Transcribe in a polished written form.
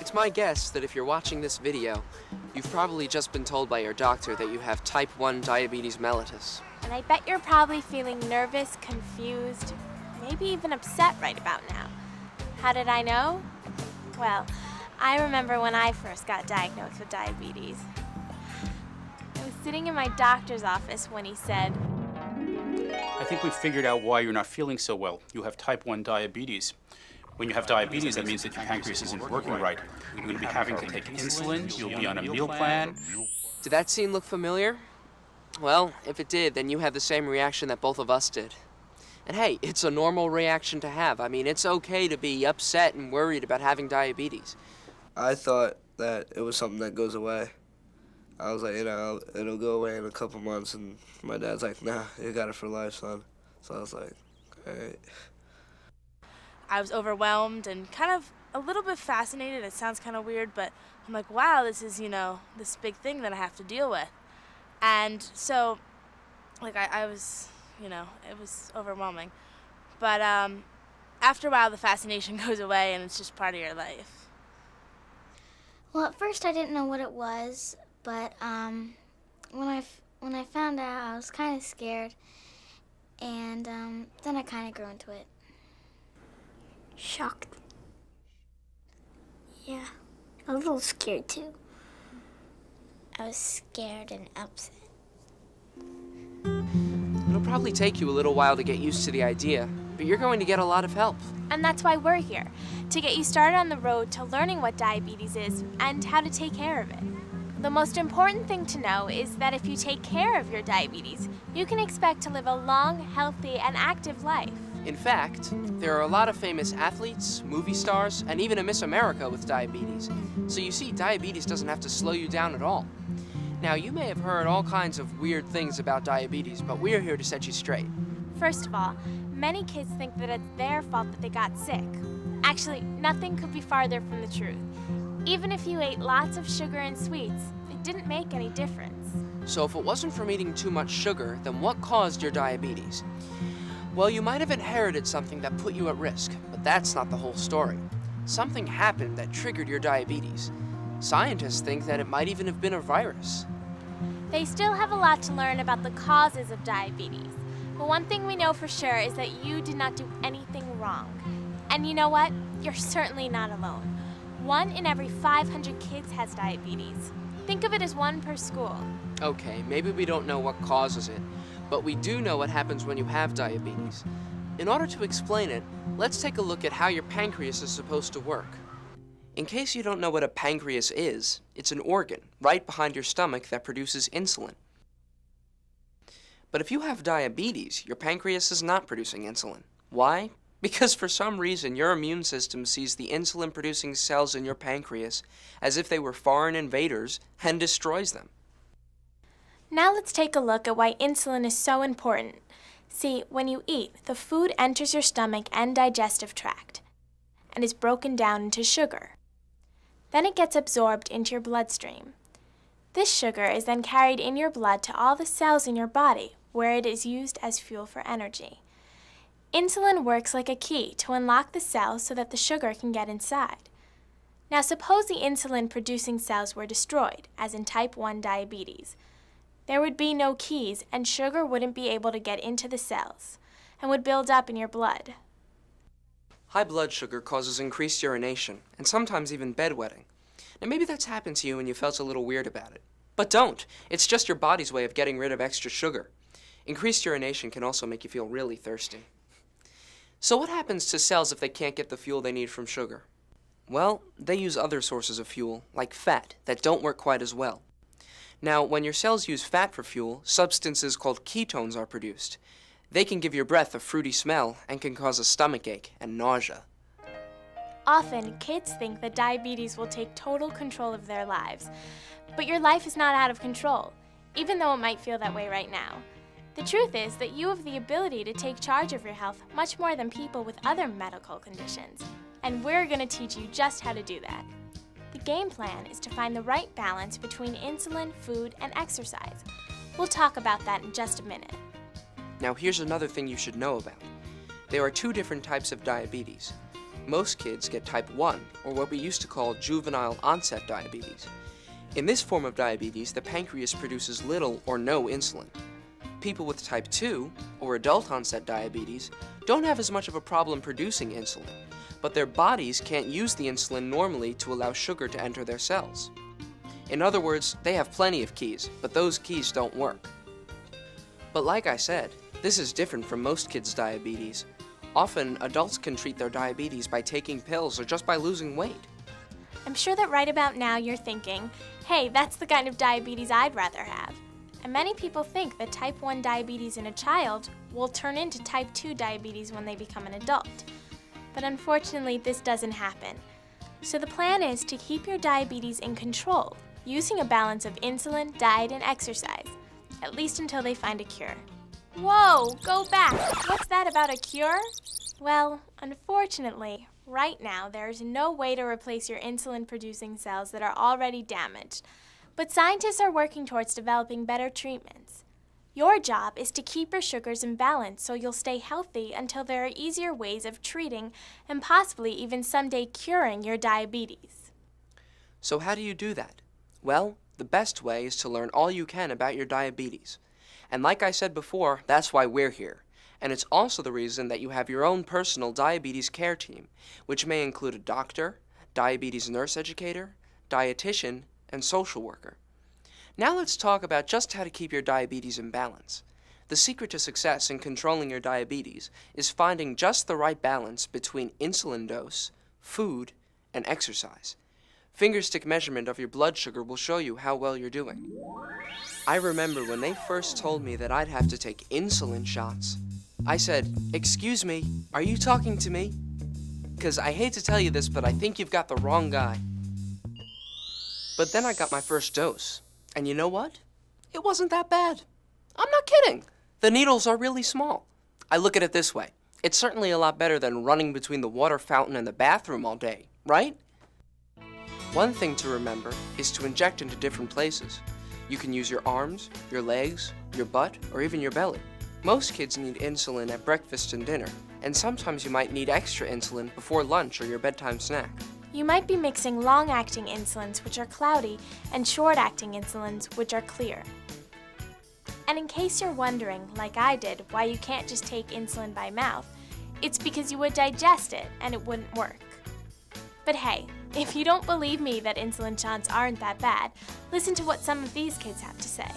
It's my guess that if you're watching this video, you've probably just been told by your doctor that you have type 1 diabetes mellitus. And I bet you're probably feeling nervous, confused, maybe even upset right about now. How did I know? Well, I remember when I first got diagnosed with diabetes. I was sitting in my doctor's office when he said, I think we've figured out why you're not feeling so well. You have type 1 diabetes. When you have diabetes, that means that your pancreas isn't working right. You're going to be having to take insulin, you'll be on a meal plan. Did that scene look familiar? Well, if it did, then you have the same reaction that both of us did. And hey, it's a normal reaction to have. I mean, it's okay to be upset and worried about having diabetes. I thought that it was something that goes away. I was like, it'll go away in a couple months, and my dad's like, nah, you got it for life, son. So I was like, all right. I was overwhelmed and kind of a little bit fascinated. It sounds kind of weird, but I'm like, wow, this is, this big thing that I have to deal with. And so, like, I was, it was overwhelming. But after a while, the fascination goes away, and it's just part of your life. Well, at first I didn't know what it was, but when I found out, I was kind of scared, and then I kind of grew into it. Shocked. Yeah, a little scared too. I was scared and upset. It'll probably take you a little while to get used to the idea, but you're going to get a lot of help. and that's why we're here, to get you started on the road to learning what diabetes is and how to take care of it. The most important thing to know is that if you take care of your diabetes, you can expect to live a long, healthy, and active life. In fact, there are a lot of famous athletes, movie stars, and even a Miss America with diabetes. So you see, diabetes doesn't have to slow you down at all. Now, you may have heard all kinds of weird things about diabetes, but we're here to set you straight. First of all, many kids think that it's their fault that they got sick. Actually, nothing could be farther from the truth. Even if you ate lots of sugar and sweets, it didn't make any difference. So if it wasn't from eating too much sugar, then what caused your diabetes? Well, you might have inherited something that put you at risk, but that's not the whole story. Something happened that triggered your diabetes. Scientists think that it might even have been a virus. They still have a lot to learn about the causes of diabetes. But one thing we know for sure is that you did not do anything wrong. And you know what? You're certainly not alone. 1 in every 500 kids has diabetes. Think of it as 1 per school. Okay, maybe we don't know what causes it, but we do know what happens when you have diabetes. In order to explain it, let's take a look at how your pancreas is supposed to work. In case you don't know what a pancreas is, it's an organ right behind your stomach that produces insulin. But if you have diabetes, your pancreas is not producing insulin. Why? Because for some reason, your immune system sees the insulin-producing cells in your pancreas as if they were foreign invaders and destroys them. Now let's take a look at why insulin is so important. See, when you eat, the food enters your stomach and digestive tract and is broken down into sugar. Then it gets absorbed into your bloodstream. This sugar is then carried in your blood to all the cells in your body, where it is used as fuel for energy. Insulin works like a key to unlock the cells so that the sugar can get inside. Now suppose the insulin-producing cells were destroyed, as in type 1 diabetes. There would be no keys, and sugar wouldn't be able to get into the cells, and would build up in your blood. High blood sugar causes increased urination, and sometimes even bedwetting. Now maybe that's happened to you and you felt a little weird about it. But don't! It's just your body's way of getting rid of extra sugar. Increased urination can also make you feel really thirsty. So what happens to cells if they can't get the fuel they need from sugar? Well, they use other sources of fuel, like fat, that don't work quite as well. Now, when your cells use fat for fuel, substances called ketones are produced. They can give your breath a fruity smell and can cause a stomachache and nausea. Often, kids think that diabetes will take total control of their lives. But your life is not out of control, even though it might feel that way right now. The truth is that you have the ability to take charge of your health much more than people with other medical conditions. And we're going to teach you just how to do that. The game plan is to find the right balance between insulin, food, and exercise. We'll talk about that in just a minute. Now here's another thing you should know about. There are 2 different types of diabetes. Most kids get type 1, or what we used to call juvenile onset diabetes. In this form of diabetes, the pancreas produces little or no insulin. People with type 2, or adult onset diabetes, don't have as much of a problem producing insulin, but their bodies can't use the insulin normally to allow sugar to enter their cells. In other words, they have plenty of keys, but those keys don't work. But like I said, this is different from most kids' diabetes. Often, adults can treat their diabetes by taking pills or just by losing weight. I'm sure that right about now you're thinking, hey, that's the kind of diabetes I'd rather have. And many people think that type 1 diabetes in a child will turn into type 2 diabetes when they become an adult. But unfortunately, this doesn't happen. So the plan is to keep your diabetes in control, using a balance of insulin, diet, and exercise, at least until they find a cure. Whoa, go back! What's that about a cure? Well, unfortunately, right now there is no way to replace your insulin-producing cells that are already damaged, but scientists are working towards developing better treatments. Your job is to keep your sugars in balance so you'll stay healthy until there are easier ways of treating and possibly even someday curing your diabetes. So how do you do that? Well, the best way is to learn all you can about your diabetes. And like I said before, that's why we're here. And it's also the reason that you have your own personal diabetes care team, which may include a doctor, diabetes nurse educator, dietitian, and social worker. Now let's talk about just how to keep your diabetes in balance. The secret to success in controlling your diabetes is finding just the right balance between insulin dose, food, and exercise. Fingerstick measurement of your blood sugar will show you how well you're doing. I remember when they first told me that I'd have to take insulin shots. I said, "Excuse me, are you talking to me? 'Cause I hate to tell you this, but I think you've got the wrong guy." But then I got my first dose. And you know what? It wasn't that bad. I'm not kidding. The needles are really small. I look at it this way. It's certainly a lot better than running between the water fountain and the bathroom all day, right? One thing to remember is to inject into different places. You can use your arms, your legs, your butt, or even your belly. Most kids need insulin at breakfast and dinner, and sometimes you might need extra insulin before lunch or your bedtime snack. You might be mixing long-acting insulins, which are cloudy, and short-acting insulins, which are clear. And in case you're wondering, like I did, why you can't just take insulin by mouth, it's because you would digest it and it wouldn't work. But hey, if you don't believe me that insulin shots aren't that bad, listen to what some of these kids have to say.